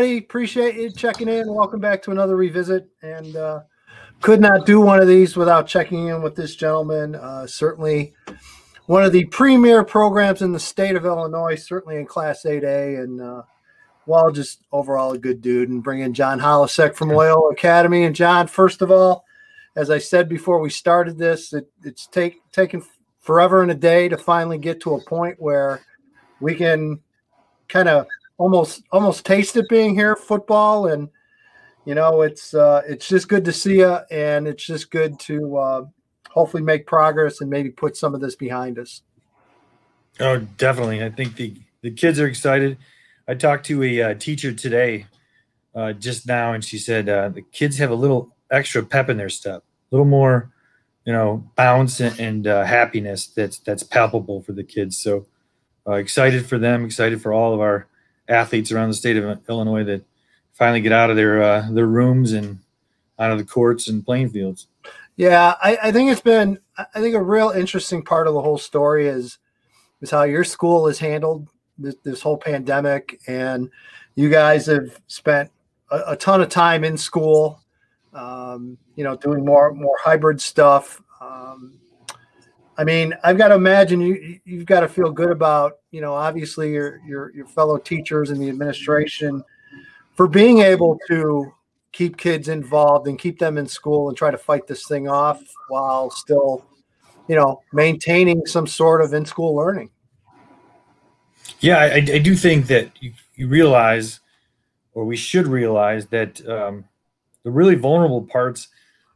Appreciate you checking in. Welcome back to another revisit. And could not do one of these without checking in with this gentleman. Certainly one of the premier programs in the state of Illinois, certainly in Class 8A. And, well, just overall a good dude. And bring in John Holecek from Loyola Academy. And, John, first of all, as I said before we started this, it's taken forever and a day to finally get to a point where we can kind of almost taste it being here, football. And, you know, it's just good to see you, and it's just good to hopefully make progress and maybe put some of this behind us. Oh, definitely. I think the kids are excited. I talked to a teacher today just now, and she said the kids have a little extra pep in their step, a little more, bounce and happiness that's palpable for the kids. So excited for them, excited for all of our athletes around the state of Illinois that finally get out of their rooms and out of the courts and playing fields. Yeah, I think it's been – I think a real interesting part of the whole story is how your school has handled this whole pandemic, and you guys have spent a ton of time in school, doing more hybrid stuff. I mean, I've got to imagine you've got to feel good about, obviously your fellow teachers and the administration for being able to keep kids involved and keep them in school and try to fight this thing off while still, maintaining some sort of in-school learning. Yeah, I do think that you realize, or we should realize, that the really vulnerable parts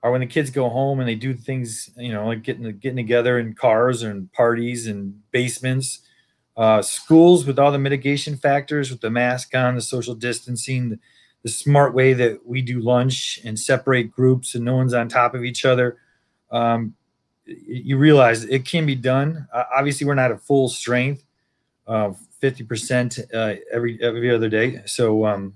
are when the kids go home and they do things, like getting together in cars and parties and basements. Schools with all the mitigation factors, with the mask on, the social distancing, the smart way that we do lunch and separate groups and no one's on top of each other. You realize it can be done. Obviously, we're not at full strength, 50% every other day. So,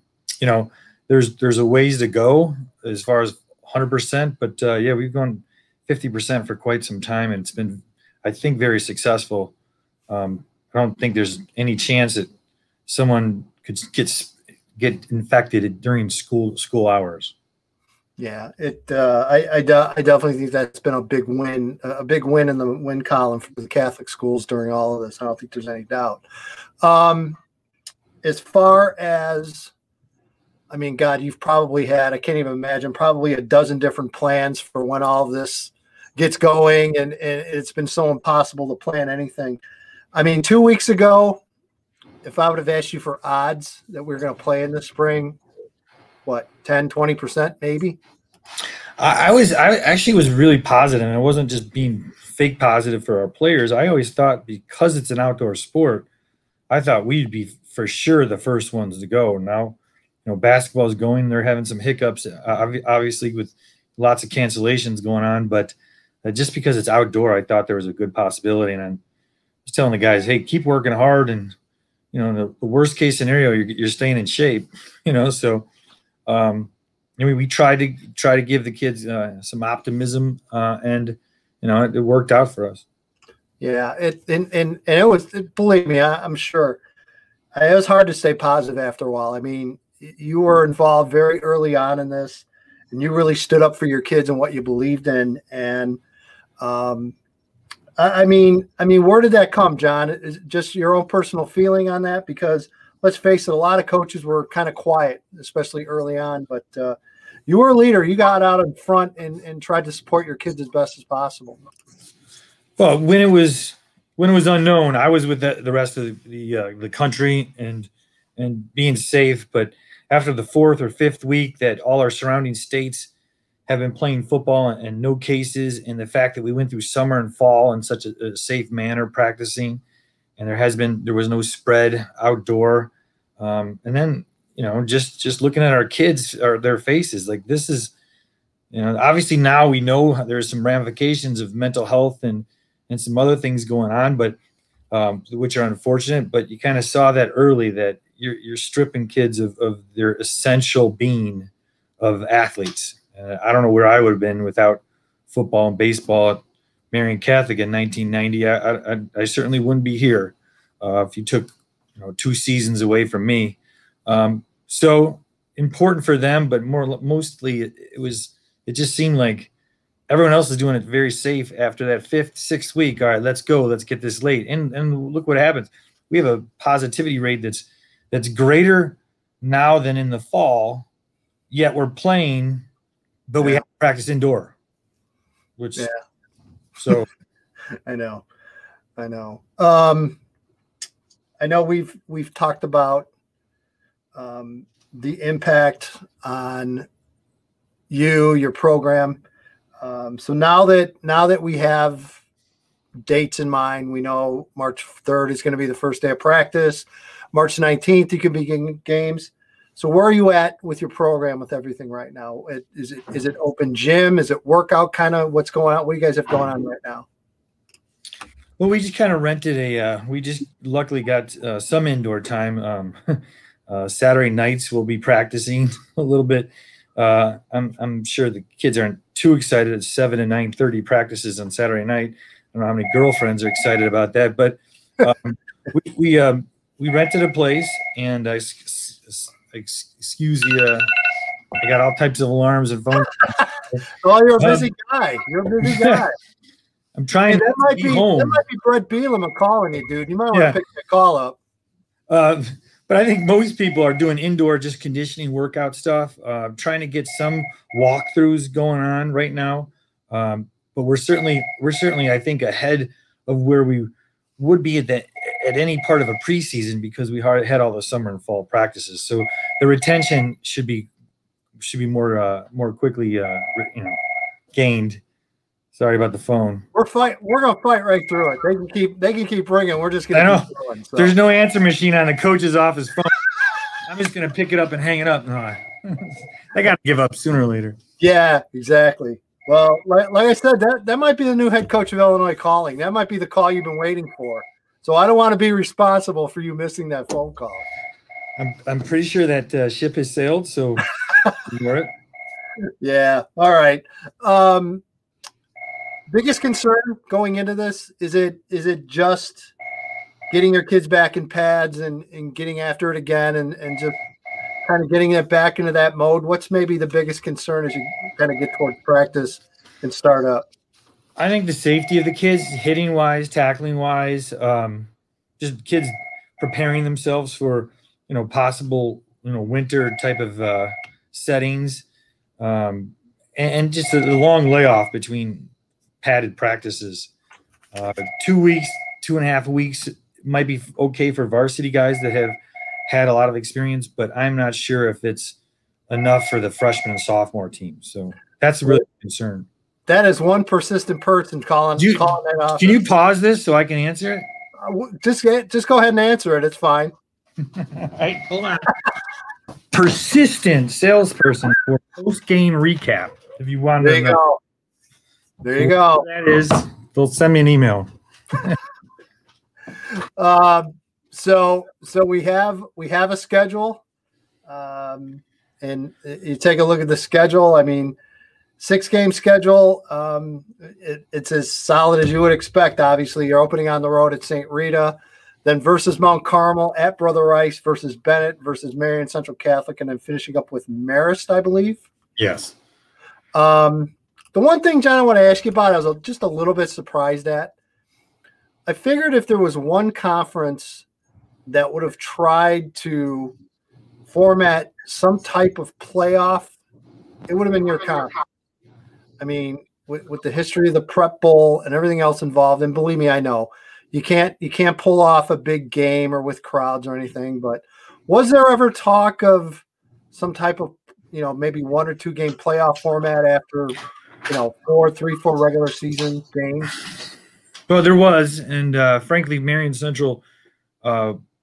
there's a ways to go as far as 100%, but we've gone 50% for quite some time, and it's been, I think, very successful. I don't think there's any chance that someone could get infected during school hours. Yeah, I definitely think that's been a big win in the win column for the Catholic schools during all of this. I don't think there's any doubt. As far as, I mean, God, you've probably had, I can't even imagine, probably a dozen different plans for when all of this gets going, and it's been so impossible to plan anything. I mean, 2 weeks ago, if I would have asked you for odds that we were going to play in the spring, what, 10, 20% maybe? I actually was really positive, and I wasn't just being fake positive for our players. I always thought, because it's an outdoor sport, I thought we'd be for sure the first ones to go. Now, basketball is going. They're having some hiccups, obviously, with lots of cancellations going on. But just because it's outdoor, I thought there was a good possibility. And I'm just telling the guys, hey, keep working hard. And, the worst case scenario, you're staying in shape, So we tried to give the kids some optimism, and, it worked out for us. Yeah, it was, believe me, I'm sure. It was hard to stay positive after a while. I mean, you were involved very early on in this, and you really stood up for your kids and what you believed in. And I mean, where did that come, John? Is it just your own personal feeling on that? Because let's face it, a lot of coaches were kind of quiet, especially early on. But you were a leader. You got out in front and tried to support your kids as best as possible. Well, when it was unknown, I was with the rest of the country and being safe. But after the 4th or 5th week that all our surrounding states have been playing football and no cases, and the fact that we went through summer and fall in such a safe manner practicing, and there was no spread outdoor, and then just looking at our kids or their faces, like, this is, obviously now we know there's some ramifications of mental health and some other things going on, but which are unfortunate. But you kind of saw that early, that you're stripping kids of their essential being of athletes. I don't know where I would have been without football and baseball at Marian Catholic in 1990. I certainly wouldn't be here if you took 2 seasons away from me. So important for them, but mostly it just seemed like everyone else is doing it very safe after that 5th, 6th week. All right, let's go. Let's get this late. And look what happens. We have a positivity rate that's greater now than in the fall, yet we're playing, but we have to practice indoor. Which so I know. I know we've talked about the impact on your program. So now that we have dates in mind, we know March 3rd is going to be the first day of practice. March 19th, you could begin games. So where are you at with your program with everything right now? Is it open gym? Is it workout? Kind of what's going on? What do you guys have going on right now? Well, we just kind of rented we just luckily got some indoor time. Saturday nights we'll be practicing a little bit. I'm sure the kids aren't too excited at 7 and 9:30 practices on Saturday night. I don't know how many girlfriends are excited about that, but we rented a place, and excuse you, I got all types of alarms and phones. Oh, you're a busy guy. You're a busy guy. I'm trying that to be home. That might be Brett Bielema calling you, dude. You might want to pick that call up. But I think most people are doing indoor just conditioning workout stuff. Trying to get some walkthroughs going on right now. But we're certainly I think ahead of where we would be at any part of a preseason, because we had all the summer and fall practices. So the retention should be more quickly gained. Sorry about the phone. We're gonna fight right through it. They can keep ringing. We're just gonna keep going. So. There's no answer machine on the coach's office phone. I'm just gonna pick it up and hang it up. No, I gotta give up sooner or later. Yeah, exactly. Well, like I said, that might be the new head coach of Illinois calling. That might be the call you've been waiting for. So I don't want to be responsible for you missing that phone call. I'm pretty sure that ship has sailed. So ignore it. Yeah. All right. Biggest concern going into this, is it just getting your kids back in pads and getting after it again and just kind of getting it back into that mode? What's maybe the biggest concern as you kind of get towards practice and start up? I think the safety of the kids, hitting wise, tackling wise, just kids preparing themselves for possible winter type of settings, and just a long layoff between padded practices. 2 weeks, 2.5 weeks might be okay for varsity guys that have had a lot of experience, but I'm not sure if it's enough for the freshman and sophomore team. So that's really a concern. That is one persistent person calling that off. Can you pause this so I can answer it? Just go ahead and answer it. It's fine. All right, hold on. Persistent salesperson for post-game recap. If you want to know. There you go. That is, they'll send me an email. So we have a schedule, and you take a look at the schedule. I mean, 6-game schedule. It's as solid as you would expect. Obviously, you're opening on the road at St. Rita, then versus Mount Carmel, at Brother Rice, versus Bennett, versus Marion Central Catholic, and then finishing up with Marist, I believe. Yes. The one thing, John, I want to ask you about, I was just a little bit surprised at. I figured if there was one conference that would have tried to format some type of playoff, it would have been your conference. I mean, with the history of the Prep Bowl and everything else involved, and believe me, I know you can't pull off a big game or with crowds or anything, but was there ever talk of some type of, maybe 1 or 2 game playoff format after, 4 regular season games? Well, there was, and frankly, Marion Central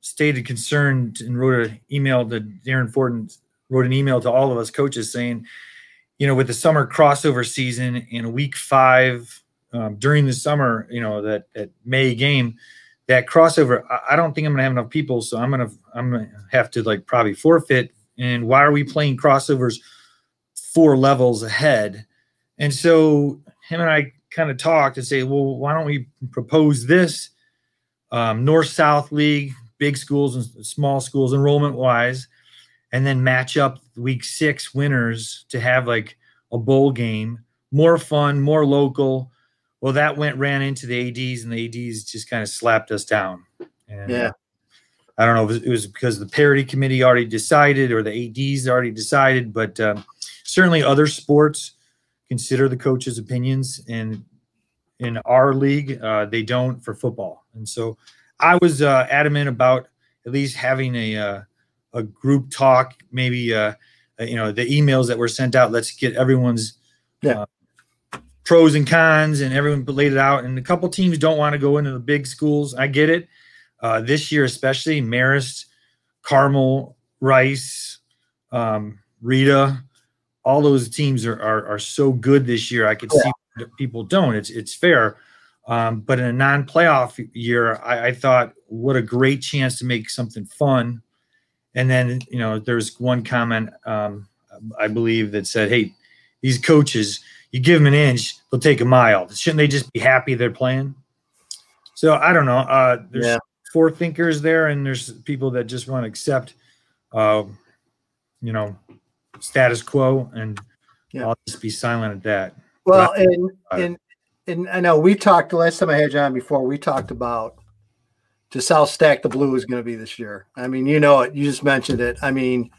stated concern and wrote an email to Darren Ford, wrote an email to all of us coaches saying, with the summer crossover season in week 5 during the summer, that May game, that crossover, I don't think I'm gonna have enough people, so I'm gonna have to probably forfeit. And why are we playing crossovers 4 levels ahead? And so him and I kind of talked and say, well, why don't we propose this North-South League, big schools and small schools enrollment-wise, and then match up week 6 winners to have like a bowl game, more fun, more local. Well, that ran into the ADs, and the ADs just kind of slapped us down. And Yeah. I don't know if it was because the parity committee already decided or the ADs already decided, but certainly other sports consider the coaches' opinions, and in our league, they don't for football. And so I was adamant about at least having a group talk, maybe the emails that were sent out. Let's get everyone's pros and cons, and everyone laid it out. And a couple teams don't want to go into the big schools. I get it. This year, especially Marist, Carmel, Rice, Rita, all those teams are so good this year. I could see people don't. It's fair. But in a non-playoff year, I thought, what a great chance to make something fun. And then, there's one comment, I believe, that said, hey, these coaches, you give them an inch, they'll take a mile. Shouldn't they just be happy they're playing? So I don't know. There's forethinkers there, and there's people that just want to accept, status quo, and I'll just be silent at that. Well, and I know we talked the last time I had you on before. We talked about just how stacked the Blue is going to be this year. I mean, you just mentioned it. I mean,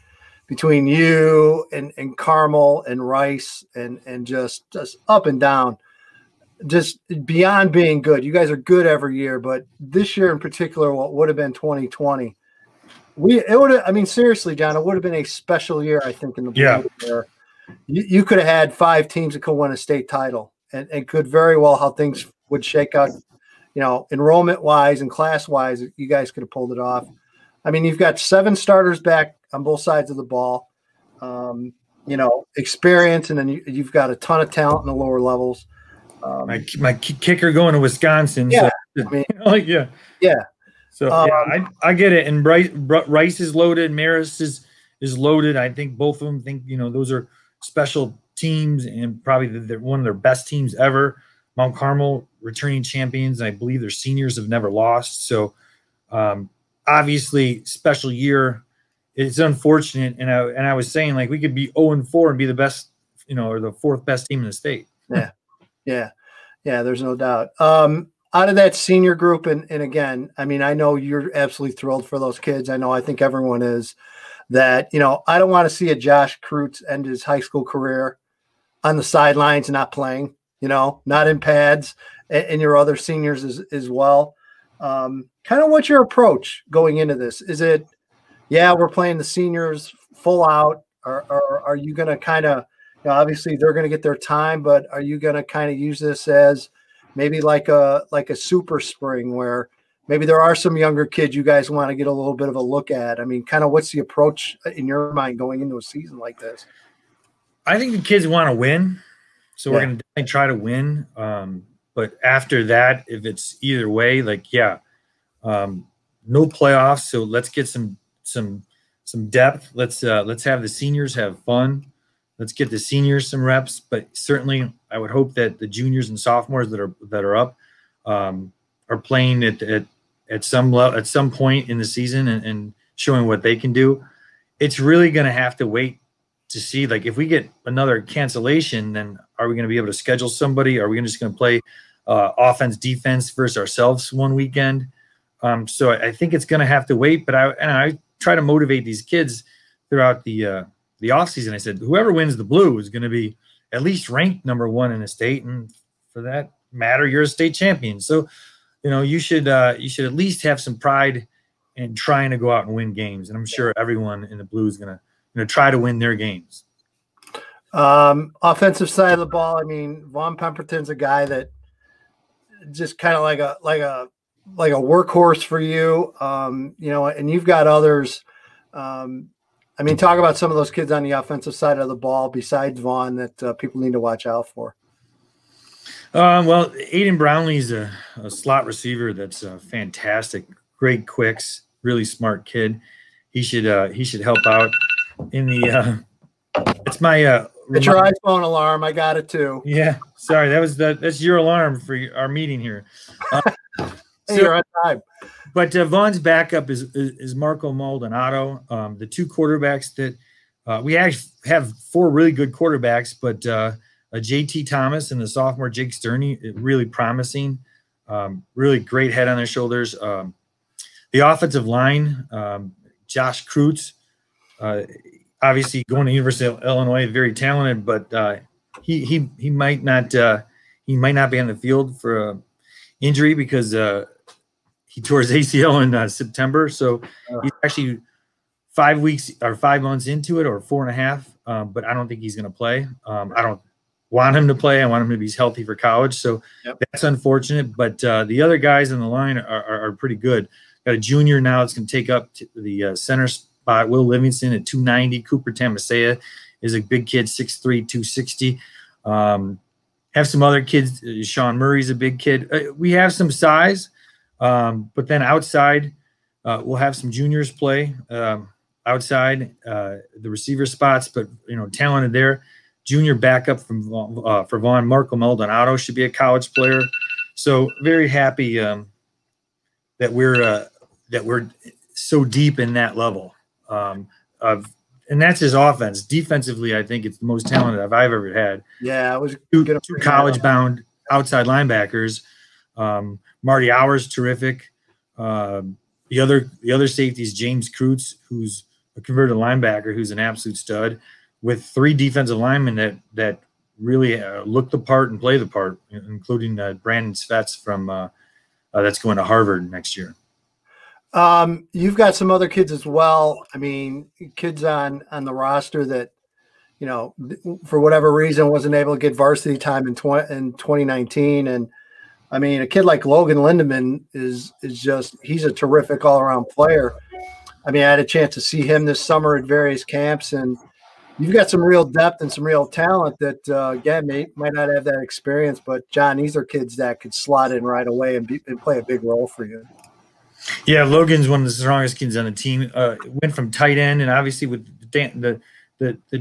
between you and Carmel and Rice and just up and down, just beyond being good. You guys are good every year, but this year in particular, what would have been 2020, seriously, John, it would have been a special year, I think, in the Blue. Where you could have had 5 teams that could win a state title, and could very well how things would shake out, enrollment wise and class wise. You guys could have pulled it off. I mean, you've got 7 starters back on both sides of the ball, experience, and then you've got a ton of talent in the lower levels. My kicker going to Wisconsin. Yeah. So, So I get it. And Rice is loaded. Marist is loaded. I think both of them think, those are special teams, and probably they're one of their best teams ever. Mount Carmel, returning champions. I believe their seniors have never lost. So obviously special year. It's unfortunate. And I was saying, like, we could be 0-4 and be the best, or the 4th best team in the state. Yeah. There's no doubt. Out of that senior group, and again, I mean, I know you're absolutely thrilled for those kids. I think everyone is. That, I don't want to see a Josh Kreutz end his high school career on the sidelines, not playing, not in pads, and your other seniors as well. Kind of what's your approach going into this? Is it, we're playing the seniors full out, or are you going to kind of, obviously they're going to get their time, but are you going to kind of use this as maybe like a super spring where maybe there are some younger kids you guys want to get a little bit of a look at? I mean, kind of what's the approach in your mind going into a season like this? I think the kids want to win, so we're going to definitely try to win. But after that, if it's either way, no playoffs. So let's get some depth. Let's have the seniors have fun. Let's get the seniors some reps. But certainly, I would hope that the juniors and sophomores that are up are playing at some point in the season and showing what they can do. It's really going to have to wait to see, like, if we get another cancellation, then are we going to be able to schedule somebody? Are we just going to play offense, defense versus ourselves one weekend? So I think it's going to have to wait, but I try to motivate these kids throughout the offseason. I said, whoever wins the Blue is going to be at least ranked number 1 in the state. And for that matter, you're a state champion. So, you should at least have some pride in trying to go out and win games. And I'm sure everyone in the Blue is going to try to win their games. Offensive side of the ball. I mean, Vaughn Pemberton's a guy that just kind of like a workhorse for you. And you've got others. I mean, talk about some of those kids on the offensive side of the ball besides Vaughn that people need to watch out for. Well, Aiden Brownlee's a slot receiver that's fantastic, great quicks, really smart kid. He should help out in the. It's my. It's your iPhone alarm. I got it too. Yeah, sorry, that's your alarm for our meeting here. you're on time. But Vaughn's backup is Marco Maldonado. The two quarterbacks that we actually have four really good quarterbacks, but JT Thomas and the sophomore Jake Sterney, really promising, really great head on their shoulders. The offensive line, Josh Kreutz, obviously going to University of Illinois, very talented, but he might not be on the field for injury because he tore his ACL in September. So he's actually 5 weeks or 5 months into it, or 4.5. But I don't think he's going to play. I don't want him to play. I want him to be healthy for college. So that's unfortunate. But the other guys on the line are pretty good. Got a junior now that's going to take up the center spot. Will Livingston at 290. Cooper Tamasea is a big kid, 6'3", 260. Have some other kids. Sean Murray's a big kid. We have some size. But then outside, we'll have some juniors play outside the receiver spots, but talented there. Junior backup for Vaughn, Marco Maldonado should be a college player. So very happy that we're so deep in that level and that's his offense. Defensively, I think it's the most talented I've ever had. Yeah, I was two college-bound outside linebackers. Marty Hours, terrific. The other safety is James Kreutz, who's a converted linebacker, who's an absolute stud, with 3 defensive linemen that really look the part and play the part, including Brandon Svets from that's going to Harvard next year. You've got some other kids as well. I mean, kids on the roster that for whatever reason wasn't able to get varsity time in 2019, and I mean, a kid like Logan Lindeman is just, he's a terrific all-around player. I mean, I had a chance to see him this summer at various camps, and you've got some real depth and some real talent that, again, might not have that experience, but John, these are kids that could slot in right away and play a big role for you. Yeah, Logan's one of the strongest kids on the team. Went from tight end, and obviously with the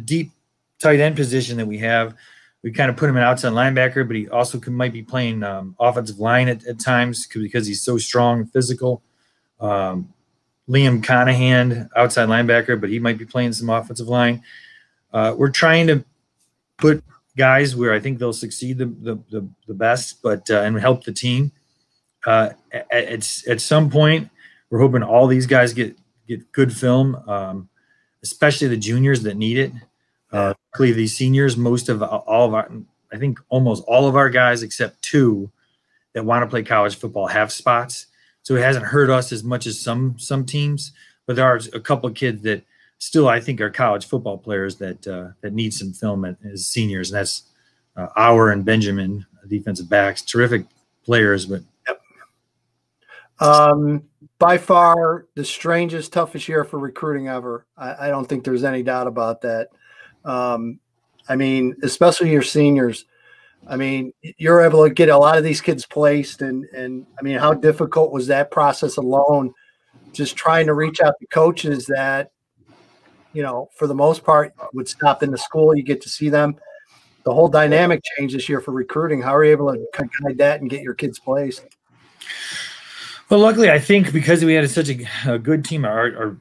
deep tight end position that we have, we kind of put him in outside linebacker, but he also might be playing offensive line at times because he's so strong and physical. Liam Conahan, outside linebacker, but he might be playing some offensive line. We're trying to put guys where I think they'll succeed the best, but and help the team. At some point, we're hoping all these guys get good film, especially the juniors that need it. Luckily, these seniors, most of all of our, I think almost all of our guys except 2 that want to play college football have spots. So it hasn't hurt us as much as some teams, but there are a couple of kids that still I think are college football players that need some film as seniors, and that's Auer and Benjamin, defensive backs, terrific players, but. By far the strangest, toughest year for recruiting ever. I don't think there's any doubt about that. I mean, especially your seniors. I mean, you're able to get a lot of these kids placed, and I mean, how difficult was that process alone? Just trying to reach out to coaches that, for the most part would stop in the school. You get to see them. The whole dynamic changed this year for recruiting. How are you able to guide that and get your kids placed? Well, luckily, I think because we had such a good team, our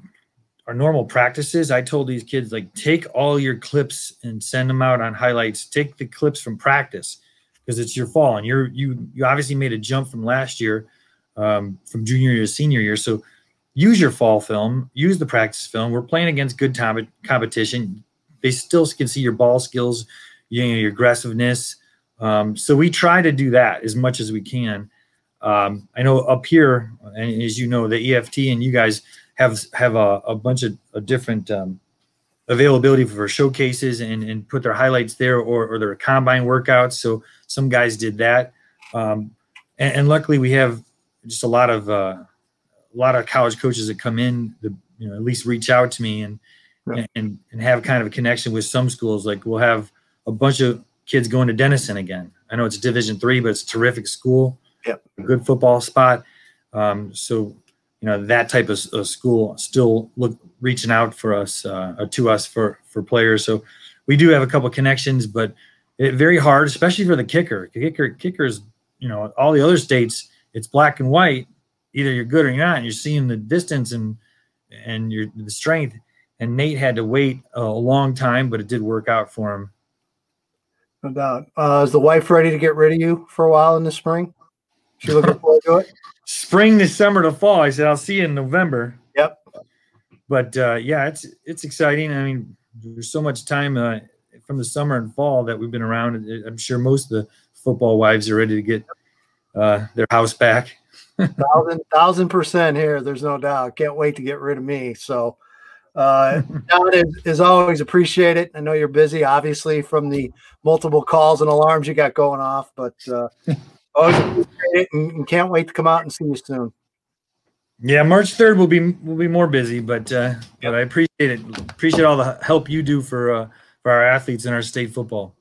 normal practices, I told these kids, like, take all your clips and send them out on highlights. Take the clips from practice because it's your fall, and you obviously made a jump from last year, from junior year to senior year. So use your fall film, use the practice film. We're playing against good competition. They still can see your ball skills, your aggressiveness. So we try to do that as much as we can. I know up here, and as you know, the EFT and you guys have a bunch of different availability for showcases and put their highlights there or their combine workouts. So some guys did that, and luckily we have just a lot of college coaches that come in, at least reach out to me and have kind of a connection with some schools. Like we'll have a bunch of kids going to Denison again. I know it's a Division III, but it's a terrific school. Yep. A good football spot. So, that type of school still reaching out for us, to us for players. So we do have a couple of connections, but very hard, especially for the kicker. Kickers, all the other states, it's black and white. either you're good or you're not. And you're seeing the distance and the strength. And Nate had to wait a long time, but it did work out for him. No doubt. Is the wife ready to get rid of you for a while in the spring? She looking forward to it? Spring to summer to fall. I said, I'll see you in November. Yep. But yeah, it's exciting. I mean, there's so much time from the summer and fall that we've been around. I'm sure most of the football wives are ready to get their house back. 1,000% here. There's no doubt. Can't wait to get rid of me. So, John, is always appreciate it. I know you're busy, obviously, from the multiple calls and alarms you got going off, but always appreciate it and can't wait to come out and see you soon. Yeah, March 3rd will be more busy, but I appreciate it. Appreciate all the help you do for our athletes in our state football.